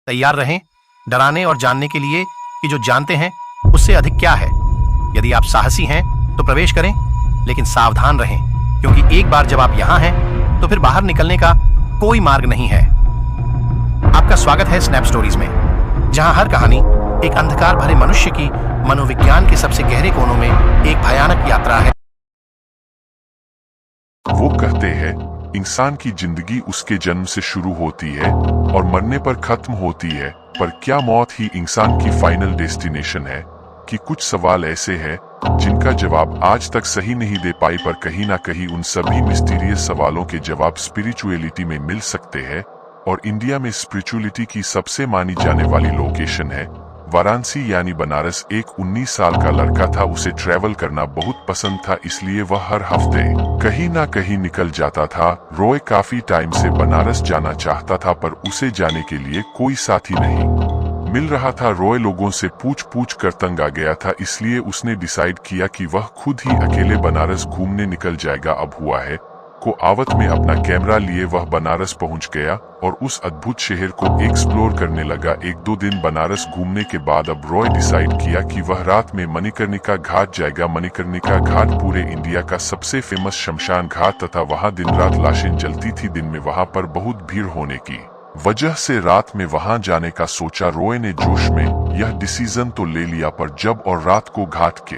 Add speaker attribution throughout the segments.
Speaker 1: तैयार रहें डराने और जानने के लिए कि जो जानते हैं उससे अधिक क्या है। यदि आप साहसी हैं तो प्रवेश करें, लेकिन सावधान रहें, क्योंकि एक बार जब आप यहां हैं तो फिर बाहर निकलने का कोई मार्ग नहीं है। आपका स्वागत है स्नैप स्टोरीज में, जहां हर कहानी एक अंधकार भरे मनुष्य की मनोविज्ञान के सबसे गहरे कोनों में एक भयानक यात्रा है।
Speaker 2: वो कहते हैं इंसान की जिंदगी उसके जन्म से शुरू होती है और मरने पर खत्म होती है, पर क्या मौत ही इंसान की फाइनल डेस्टिनेशन है? कि कुछ सवाल ऐसे हैं जिनका जवाब आज तक सही नहीं दे पाई, पर कहीं ना कहीं उन सभी मिस्टीरियस सवालों के जवाब स्पिरिचुअलिटी में मिल सकते हैं। और इंडिया में स्पिरिचुअलिटी की सबसे मानी जाने वाली लोकेशन है वाराणसी यानी बनारस। एक 19 साल का लड़का था, उसे ट्रैवल करना बहुत पसंद था, इसलिए वह हर हफ्ते कहीं ना कहीं निकल जाता था। रॉय काफी टाइम से बनारस जाना चाहता था, पर उसे जाने के लिए कोई साथी नहीं मिल रहा था। रॉय लोगों से पूछ पूछ कर तंग आ गया था, इसलिए उसने डिसाइड किया कि वह खुद ही अकेले बनारस घूमने निकल जाएगा। अब हुआ है को आवत में अपना कैमरा लिए वह बनारस पहुंच गया और उस अद्भुत शहर को एक्सप्लोर करने लगा। 1-2 दिन बनारस घूमने के बाद अब रॉय डिसाइड किया कि वह रात में मणिकर्णिका घाट जाएगा। मणिकर्णिका घाट पूरे इंडिया का सबसे फेमस शमशान घाट तथा वहां दिन रात लाशें जलती थी। दिन में वहां पर बहुत भीड़ होने की वजह से रात में वहां जाने का सोचा। रॉय ने जोश में यह डिसीजन तो ले लिया, पर जब और रात को घाट के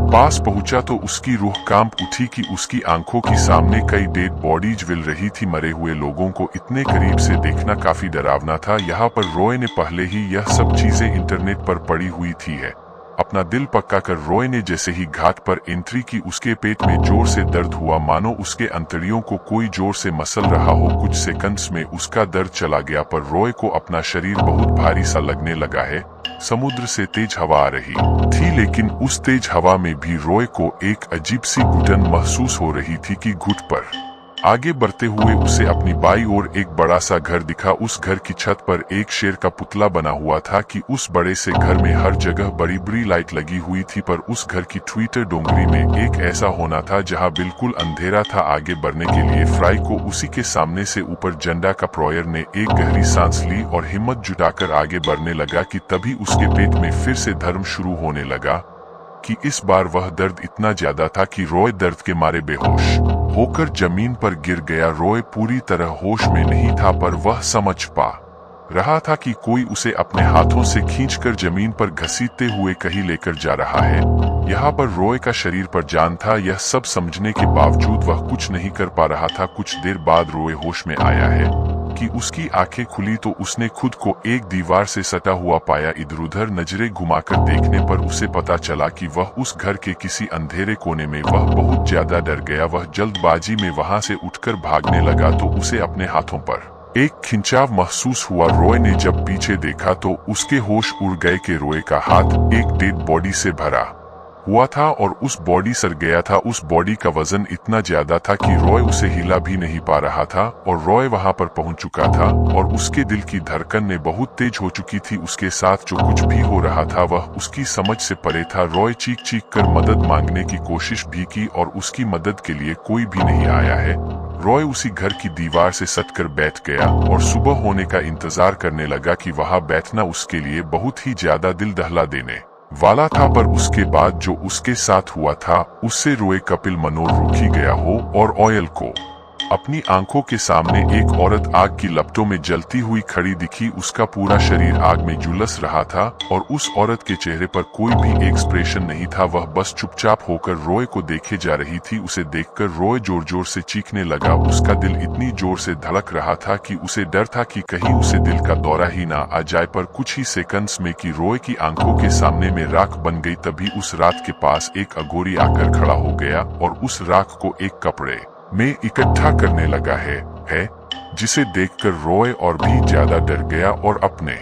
Speaker 2: पास पहुंचा तो उसकी रूह कांप उठी कि उसकी आंखों के सामने कई डेड बॉडीज विल रही थी। मरे हुए लोगों को इतने करीब से देखना काफी डरावना था। यहाँ पर रॉय ने पहले ही यह सब चीजें इंटरनेट पर पड़ी हुई थी है। अपना दिल पक्का कर रॉय ने जैसे ही घाट पर एंट्री की, उसके पेट में जोर से दर्द हुआ, मानो उसके अंतड़ियों को कोई जोर से मसल रहा हो। कुछ सेकंड्स में उसका दर्द चला गया, पर रॉय को अपना शरीर बहुत भारी सा लगने लगा है। समुद्र से तेज हवा आ रही थी, लेकिन उस तेज हवा में भी रॉय को एक अजीब सी घुटन महसूस हो रही थी कि घुट पर आगे बढ़ते हुए उसे अपनी बाई ओर एक बड़ा सा घर दिखा। उस घर की छत पर एक शेर का पुतला बना हुआ था कि उस बड़े से घर में हर जगह बड़ी बड़ी लाइट लगी हुई थी, पर उस घर की ट्विटर डोंगरी में एक ऐसा होना था जहां बिल्कुल अंधेरा था। आगे बढ़ने के लिए फ्राई को उसी के सामने से ऊपर झंडा का प्रोयर ने एक गहरी सांस ली और हिम्मत जुटाकर आगे बढ़ने लगा कि तभी उसके पेट में फिर से धर्म शुरू होने लगा कि इस बार वह दर्द इतना ज्यादा था कि रॉय दर्द के मारे बेहोश होकर जमीन पर गिर गया। रॉय पूरी तरह होश में नहीं था, पर वह समझ पा रहा था कि कोई उसे अपने हाथों से खींचकर जमीन पर घसीटते हुए कहीं लेकर जा रहा है। यहाँ पर रॉय का शरीर पर जान था। यह सब समझने के बावजूद वह कुछ नहीं कर पा रहा था। कुछ देर बाद रॉय होश में आया है कि उसकी आंखें खुली तो उसने खुद को एक दीवार से सटा हुआ पाया। इधर उधर नजरें घुमाकर देखने पर उसे पता चला कि वह उस घर के किसी अंधेरे कोने में। वह बहुत ज्यादा डर गया। वह जल्दबाजी में वहां से उठकर भागने लगा तो उसे अपने हाथों पर एक खिंचाव महसूस हुआ। रॉय ने जब पीछे देखा तो उसके होश उड़ गए कि रॉय का हाथ एक डेड बॉडी से भरा हुआ था और उस बॉडी सड़ गया था। उस बॉडी का वजन इतना ज्यादा था कि रॉय उसे हिला भी नहीं पा रहा था और रॉय वहां पर पहुंच चुका था और उसके दिल की धड़कन ने बहुत तेज हो चुकी थी। उसके साथ जो कुछ भी हो रहा था वह उसकी समझ से परे था। रॉय चीख चीख कर मदद मांगने की कोशिश भी की और उसकी मदद के लिए कोई भी नहीं आया है। रॉय उसी घर की दीवार से सटकर बैठ गया और सुबह होने का इंतजार करने लगा कि वहां बैठना उसके लिए बहुत ही ज्यादा दिल दहला देने वाला था। पर उसके बाद जो उसके साथ हुआ था उससे रॉय कपिल मनोर रुकी गया हो और ऑयल को अपनी आंखों के सामने एक औरत आग की लपटों में जलती हुई खड़ी दिखी। उसका पूरा शरीर आग में झुलस रहा था और उस औरत के चेहरे पर कोई भी एक्सप्रेशन नहीं था। वह बस चुपचाप होकर रॉय को देखे जा रही थी। उसे देखकर रॉय जोर जोर से चीखने लगा। उसका दिल इतनी जोर से धड़क रहा था कि उसे डर था कि कहीं उसे दिल का दौरा ही ना आ जाए। पर कुछ ही सेकंड्स में कि रॉय की आंखों के सामने में राख बन गई। तभी उस रात के पास एक अघोरी आकर खड़ा हो गया और उस राख को एक कपड़े में इकट्ठा करने लगा है जिसे देखकर रॉय और भी ज्यादा डर गया और अपने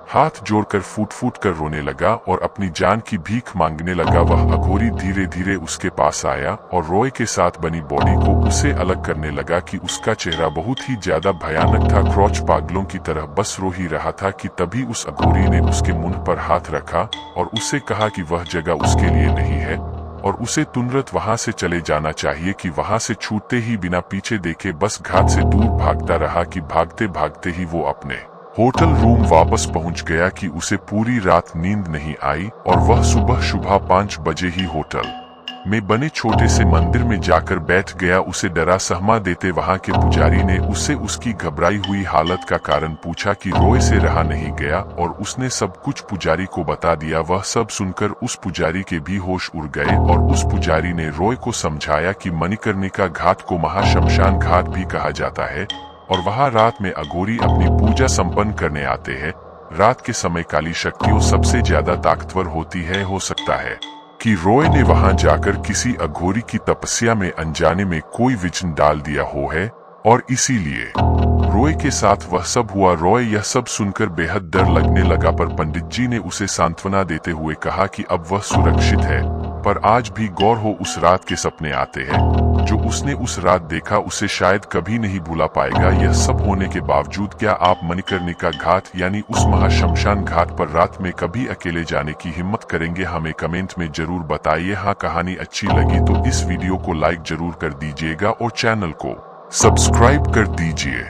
Speaker 2: हाथ जोड़कर फूट फूट कर रोने लगा और अपनी जान की भीख मांगने लगा। वह अघोरी धीरे धीरे उसके पास आया और रॉय के साथ बनी बॉडी को उससे अलग करने लगा कि उसका चेहरा बहुत ही ज्यादा भयानक था। क्रॉच पागलों की तरह बस रो ही रहा था कि तभी उस अघोरी ने उसके मुंह पर हाथ रखा और उससे कहा कि वह जगह उसके लिए नहीं है और उसे तुरंत वहां से चले जाना चाहिए। कि वहां से छूटते ही बिना पीछे देखे बस घाट से दूर भागता रहा कि भागते भागते ही वो अपने होटल रूम वापस पहुंच गया कि उसे पूरी रात नींद नहीं आई और वह सुबह 5 बजे ही होटल में बने छोटे से मंदिर में जाकर बैठ गया। उसे डरा सहमा देते वहां के पुजारी ने उससे उसकी घबराई हुई हालत का कारण पूछा कि रॉय से रहा नहीं गया और उसने सब कुछ पुजारी को बता दिया। वह सब सुनकर उस पुजारी के भी होश उड़ गए और उस पुजारी ने रॉय को समझाया कि मणिकर्णिका घाट को महाशमशान घाट भी कहा जाता है और वहां रात में अघोरी अपनी पूजा संपन्न करने आते हैं। रात के समय काली शक्तियों सबसे ज्यादा ताकतवर होती है। हो सकता है कि रॉय ने वहां जाकर किसी अघोरी की तपस्या में अनजाने में कोई विघ्न डाल दिया हो है और इसीलिए रॉय के साथ वह सब हुआ। रॉय यह सब सुनकर बेहद डर लगने लगा, पर पंडित जी ने उसे सांत्वना देते हुए कहा कि अब वह सुरक्षित है, पर आज भी गौर हो उस रात के सपने आते हैं जो उसने उस रात देखा, उसे शायद कभी नहीं भूला पाएगा। यह सब होने के बावजूद क्या आप मणिकर्णिका घाट यानी उस महाशमशान घाट पर रात में कभी अकेले जाने की हिम्मत करेंगे? हमें कमेंट में जरूर बताइए। हाँ, कहानी अच्छी लगी तो इस वीडियो को लाइक जरूर कर दीजिएगा और चैनल को सब्सक्राइब कर दीजिए।